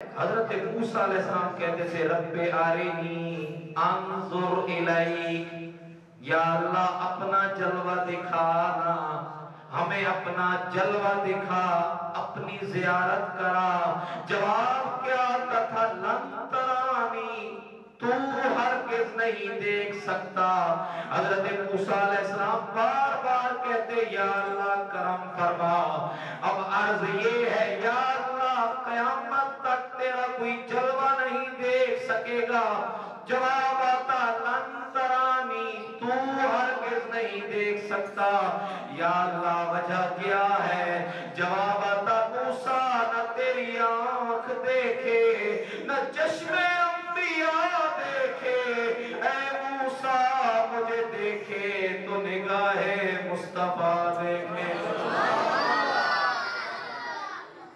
حضرت موسیٰ علیہ السلام کہتے تھے رب آرینی انظر الیک، یا اللہ اپنا جلوہ دکھانا، ہمیں اپنا جلوہ دکھا، اپنی زیارت کرا۔ جواب کیا آتا تھا؟ لن ترانی، تو ہرگز نہیں دیکھ سکتا۔ حضرت موسیٰ علیہ السلام بار بار کہتے یا اللہ کرم فرما۔ اب عرض یہ ہے یا اللہ قیامت تک تیرا کوئی جلوہ نہیں دیکھ سکے گا۔ جواب آتا لن ترانی، تو ہرگز نہیں دیکھ سکتا۔ یا اللہ وجہ کیا ہے؟ جواب آتا موسیٰ نہ تیری آنکھ دیکھے، نہ چشم انبیاء دیکھے، اے موسیٰ مجھے دیکھے تو نگاہ مصطفیٰ دیکھے۔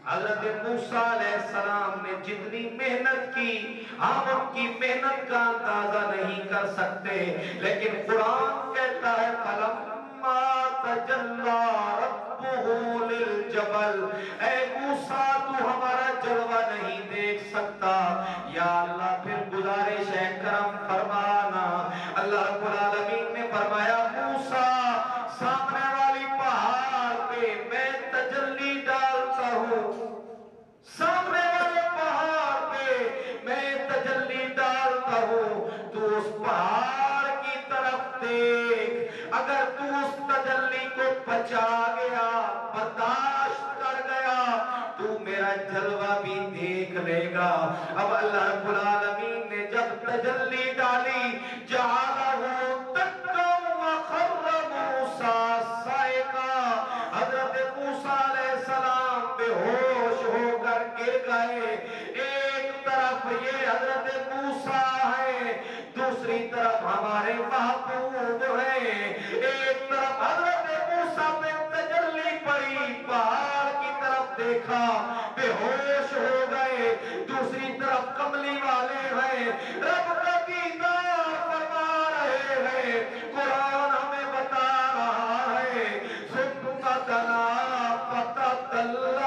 حضرت موسیٰ علیہ السلام نے جتنی محنت کی ہم ان کی محنت کا اندازہ نہیں کر سکتے، لیکن قرآن کہتا ہے فَلَمَّا تَجَلَّى رَبُّهُ لِلْجَبَلِ، اے موسیٰ تو ہمارا جلوہ نہیں دیکھ سکتا۔ یا اللہ پھر گزارش ہے کرم فرمانا۔ اللہ رب العالمین نے فرمایا موسیٰ سامنے والی پہاڑ پہ میں تجلی ڈالتا ہوں، سامنے والے پہاڑ پہ میں تجلی ڈالتا ہوں، تو اس پہاڑ کی طرف دیکھ، اگر تو اس تجلی کو بچا گیا، برداشت کر گیا، تو میرا جلوہ بھی دیکھ لے گا۔ اب اللہ رب العالمین نے جب تجلی ڈالی جعلہ دکا وخر موسیٰ صائقا، حضرت موسیٰ علیہ السلام بے ہوش ہو کر گر گئے۔ ایک طرف یہ حضرت موسیٰ ہے، دوسری طرف ہمارے محبوب ہیں۔ ایک طرف حضرت موسیٰ پہ تجلی پڑی، پہاڑ کی طرف دیکھا بے ہوش ہو گئے، دوسری طرف کملی والے ہیں، رب کا دیدار فرما رہے ہیں۔ قرآن ہمیں بتا رہا ہے ثم دنا فتدلی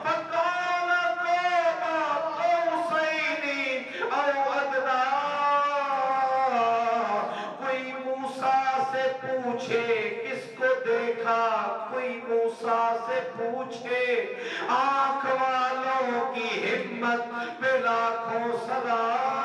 فکان قاب قوسین او ادنی۔ کوئی موسیٰ سے پوچھے کس کو دیکھا، کوئی موسیٰ سے پوچھے، آنکھ والوں کی ہمت پہ لاکھوں سلام۔